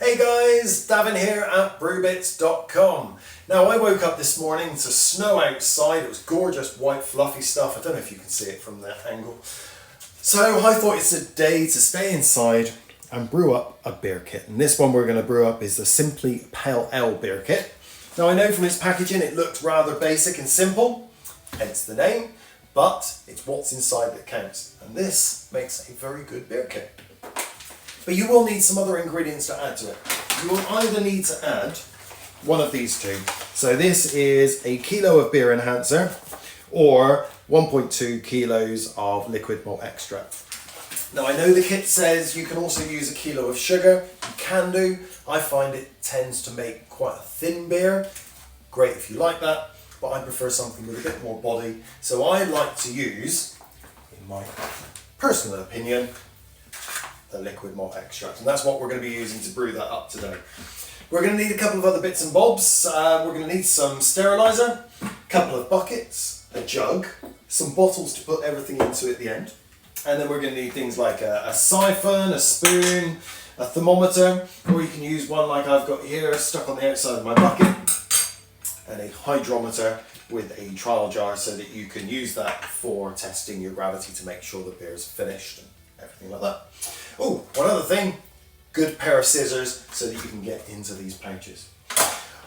Hey guys, Davin here at brewbits.com. Now I woke up this morning to snow outside. It was gorgeous white fluffy stuff. I don't know if you can see it from that angle. So I thought it's a day to stay inside and brew up a beer kit. And this one we're going to brew up is the Simply Pale Ale beer kit. Now I know from its packaging it looked rather basic and simple, hence the name, but it's what's inside that counts. And this makes a very good beer kit. But you will need some other ingredients to add to it. You will either need to add one of these two. So this is a kilo of beer enhancer or 1.2 kilos of liquid malt extract. Now I know the kit says you can also use a kilo of sugar. You can do. I find it tends to make quite a thin beer. Great if you like that, but I prefer something with a bit more body. So I like to use, in my personal opinion, the liquid malt extract, and that's what we're going to be using to brew that up today. We're going to need a couple of other bits and bobs. We're going to need some sterilizer, a couple of buckets, a jug, some bottles to put everything into at the end, and then we're going to need things like a siphon, a spoon, a thermometer, or you can use one like I've got here stuck on the outside of my bucket, and a hydrometer with a trial jar so that you can use that for testing your gravity to make sure the beer is finished and everything like that. Oh, one other thing, good pair of scissors so that you can get into these pouches.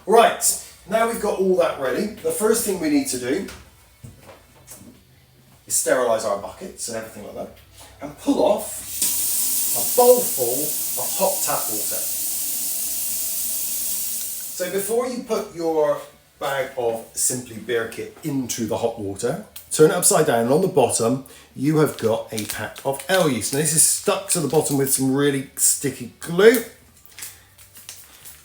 Right, now we've got all that ready. The first thing we need to do is sterilise our buckets and everything like that, and pull off a bowl full of hot tap water. So before you put your bag of Simply Beer Kit into the hot water, turn it upside down, and on the bottom you have got a pack of ale yeast. Now this is stuck to the bottom with some really sticky glue.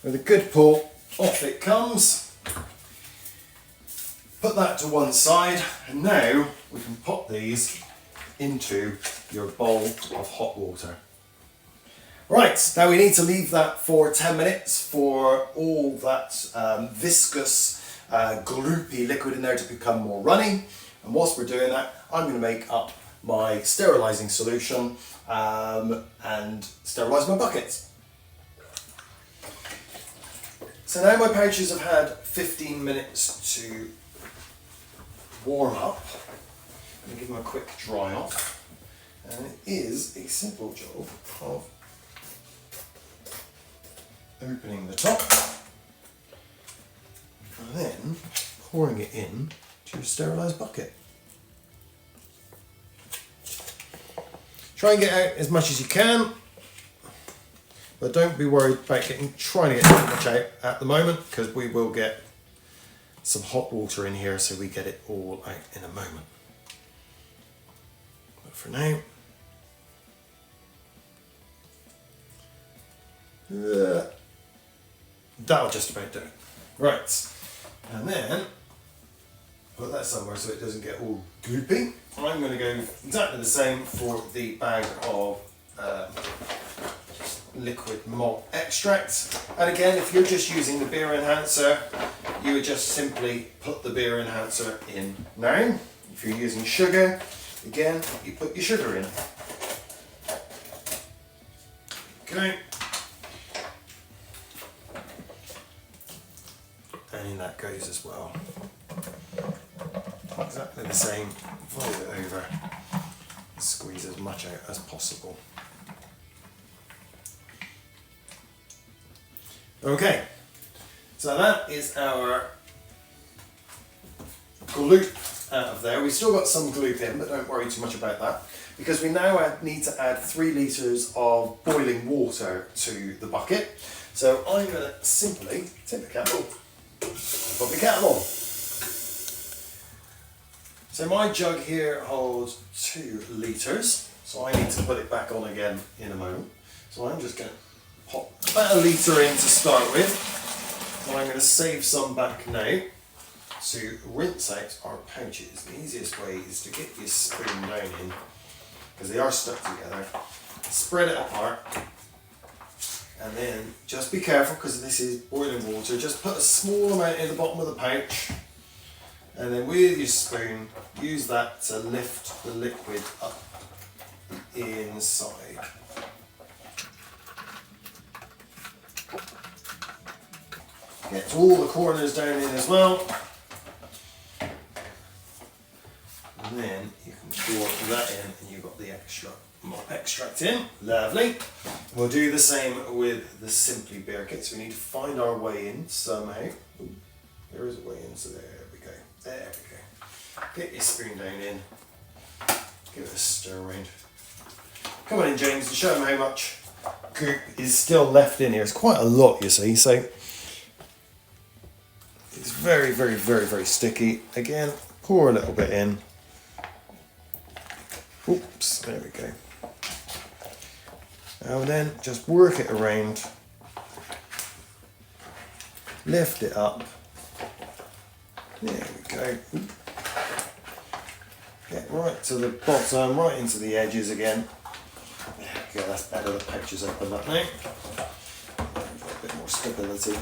With a good pull, off it comes. Put that to one side, and now we can pop these into your bowl of hot water. Right, now we need to leave that for 10 minutes for all that viscous, gloopy liquid in there to become more runny. And whilst we're doing that, I'm going to make up my sterilising solution and sterilise my buckets. So now my pouches have had 15 minutes to warm up. I'm going to give them a quick dry off. And it is a simple job of opening the top and then pouring it in to your sterilised bucket. Try and get out as much as you can, but don't be worried about trying to get too much out at the moment, because we will get some hot water in here, so we get it all out in a moment. But for now, that'll just about do it. Right, and then put that somewhere so it doesn't get all gloopy. I'm going to go exactly the same for the bag of liquid malt extract. And again, if you're just using the beer enhancer, you would just simply put the beer enhancer in now. If you're using sugar, again, you put your sugar in. Okay. And in that goes as well. Exactly the same, fold it over, squeeze as much out as possible. Okay, so that is our gloop out of there. We've still got some gloop in, but don't worry too much about that, because we now need to add 3 litres of boiling water to the bucket. So I'm going to simply take the kettle, put the kettle on. So my jug here holds 2 litres, so I need to put it back on again in a moment. So I'm just going to pop about 1 litre in to start with, and I'm going to save some back now to rinse out our pouches. The easiest way is to get your spoon down in, because they are stuck together, spread it apart, and then just be careful, because this is boiling water, just put a small amount in the bottom of the pouch, and then with your spoon, use that to lift the liquid up the inside. Get all the corners down in as well. And then you can pour that in and you've got the extra malt extract in. Lovely. We'll do the same with the Simply Beer Kit. So we need to find our way in somehow. Ooh, there is a way in, so there we go. There we go. Get your spoon down in. Give it a stir around. Come on in, James, and show them how much goop is still left in here. It's quite a lot, you see, so it's very, very, very, very sticky. Again, pour a little bit in. Oops, there we go. And then just work it around. Lift it up. There we go. Oop. Get right to the bottom, right into the edges again. There we go, that's better, the pouch is opened up now. A bit more stability.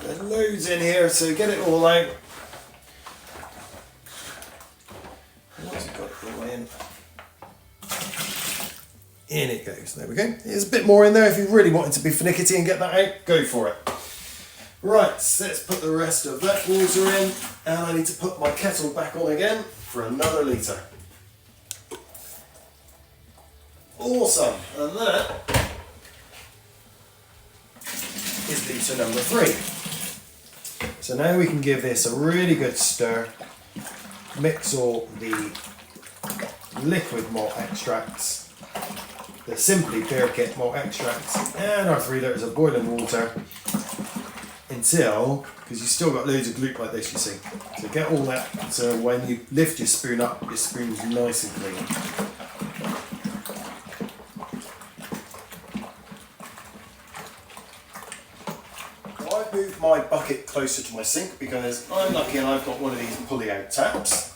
There's loads in here, so get it all out. Once you've got it all in, in it goes. There we go. There's a bit more in there if you really wanted to be finicky and get that out, go for it. Right, so let's put the rest of that water in, and I need to put my kettle back on again for another litre. Awesome, and that is litre number 3. So now we can give this a really good stir, mix all the liquid malt extracts, the Simply Beer Kit malt extracts, and our 3 litres of boiling water until, because you've still got loads of glute like this, you see. So get all that, so when you lift your spoon up, your spoon's nice and clean. I've moved my bucket closer to my sink because I'm lucky and I've got one of these pulley out taps.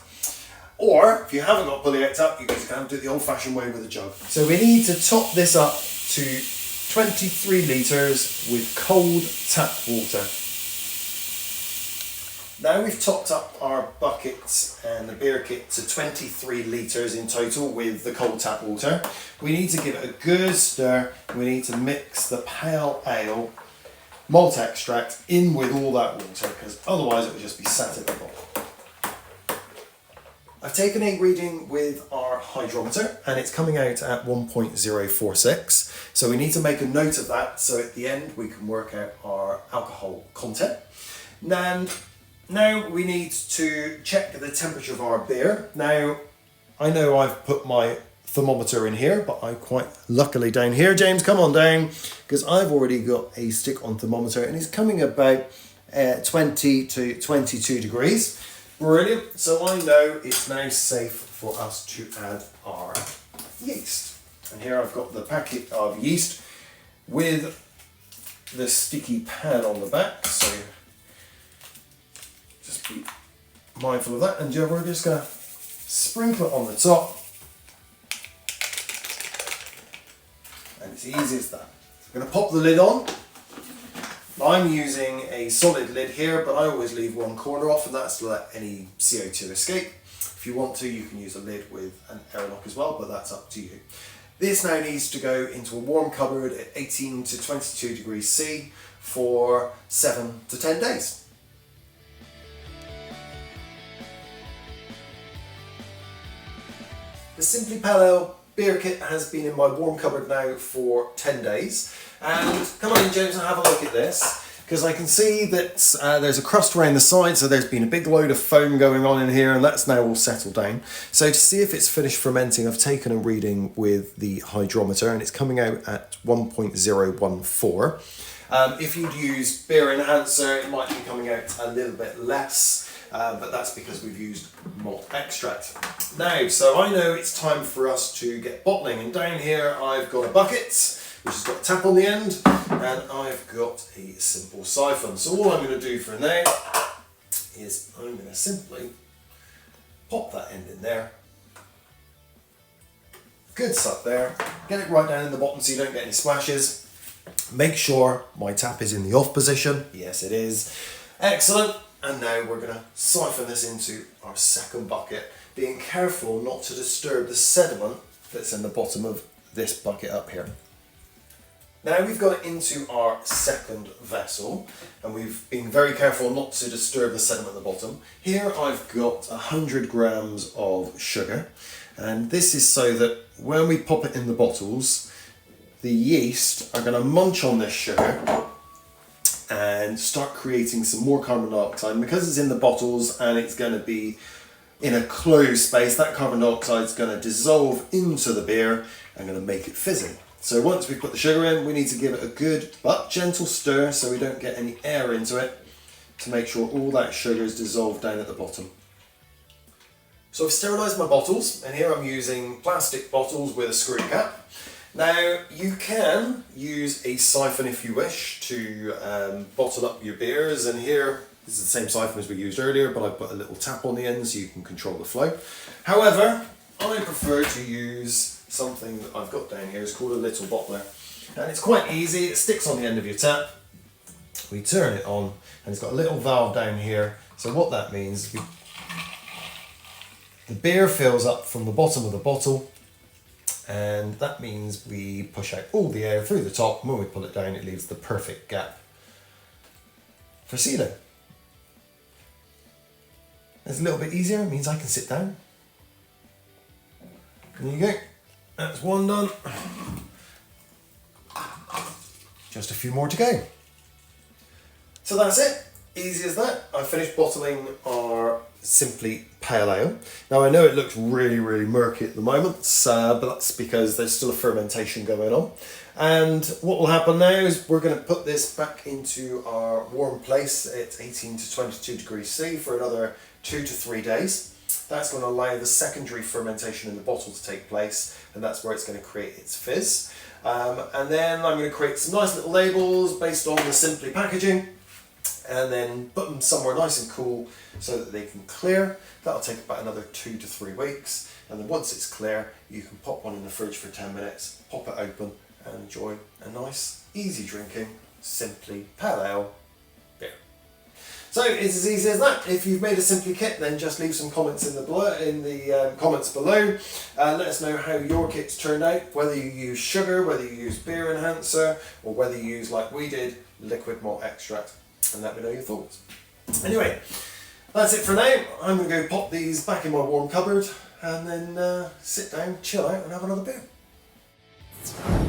Or, if you haven't got a pulley out tap, you guys can do it the old fashioned way with a jug. So we need to top this up to 23 litres with cold tap water. Now we've topped up our buckets and the beer kit to 23 litres in total with the cold tap water. We need to give it a good stir. We need to mix the pale ale malt extract in with all that water because otherwise it would just be sat at the bottom. I've taken a reading with our hydrometer and it's coming out at 1.046. So we need to make a note of that so at the end we can work out our alcohol content. And now we need to check the temperature of our beer. Now, I know I've put my thermometer in here, but I'm quite luckily down here. James, come on down, because I've already got a stick-on thermometer and it's coming about 20 to 22 degrees. Brilliant, so I know it's now safe for us to add our yeast. And here I've got the packet of yeast with the sticky pad on the back, so just be mindful of that. And we're just going to sprinkle it on the top. And it's easy as that. I'm going to pop the lid on. I'm using a solid lid here, but I always leave one corner off, and that's to let any CO2 escape. If you want to, you can use a lid with an airlock as well, but that's up to you. This now needs to go into a warm cupboard at 18 to 22 degrees C for 7 to 10 days. The Simply Pale Ale beer kit has been in my warm cupboard now for 10 days. And come on in, James, and have a look at this, because I can see that there's a crust around the side, so there's been a big load of foam going on in here, and that's now all settled down. So to see if it's finished fermenting, I've taken a reading with the hydrometer, and it's coming out at 1.014. If you'd used beer enhancer, it might be coming out a little bit less, but that's because we've used malt extract. Now, so I know it's time for us to get bottling, and down here I've got a bucket, which has got a tap on the end, and I've got a simple siphon. So all I'm going to do for now is I'm going to simply pop that end in there. Good suck there. Get it right down in the bottom so you don't get any splashes. Make sure my tap is in the off position. Yes, it is. Excellent. And now we're going to siphon this into our second bucket, being careful not to disturb the sediment that's in the bottom of this bucket up here. Now we've got it into our second vessel, and we've been very careful not to disturb the sediment at the bottom. Here I've got 100 grams of sugar, and this is so that when we pop it in the bottles, the yeast are going to munch on this sugar and start creating some more carbon dioxide. And because it's in the bottles and it's going to be in a closed space, that carbon dioxide is going to dissolve into the beer and going to make it fizzy. So once we put the sugar in, we need to give it a good but gentle stir so we don't get any air into it, to make sure all that sugar is dissolved down at the bottom. So I've sterilised my bottles, and here I'm using plastic bottles with a screw cap. Now you can use a siphon if you wish to bottle up your beers, and here this is the same siphon as we used earlier, but I've put a little tap on the end so you can control the flow. However, I prefer to use something that I've got down here. It's called a little bottler, and it's quite easy. It sticks on the end of your tap. We turn it on, and it's got a little valve down here. So what that means, the beer fills up from the bottom of the bottle, and that means we push out all the air through the top, and when we pull it down, it leaves the perfect gap for sealing. It's a little bit easier. It means I can sit down. There you go. That's one done. Just a few more to go. So that's it. Easy as that. I finished bottling our Simply Pale Ale. Now I know it looks really murky at the moment, but that's because there's still a fermentation going on. And what will happen now is we're going to put this back into our warm place at 18 to 22 degrees C for another 2 to 3 days. That's going to allow the secondary fermentation in the bottle to take place, and that's where it's going to create its fizz. And then I'm going to create some nice little labels based on the Simply packaging, and then put them somewhere nice and cool so that they can clear. That'll take about another 2 to 3 weeks, and then once it's clear, you can pop one in the fridge for 10 minutes, pop it open, and enjoy a nice, easy drinking Simply Pale Ale beer. So it's as easy as that. If you've made a Simply kit, then just leave some comments in the comments below. Let us know how your kit's turned out, whether you use sugar, whether you use beer enhancer, or whether you use, like we did, liquid malt extract, and let me know your thoughts. Anyway, that's it for now. I'm going to go pop these back in my warm cupboard and then sit down, chill out, and have another beer.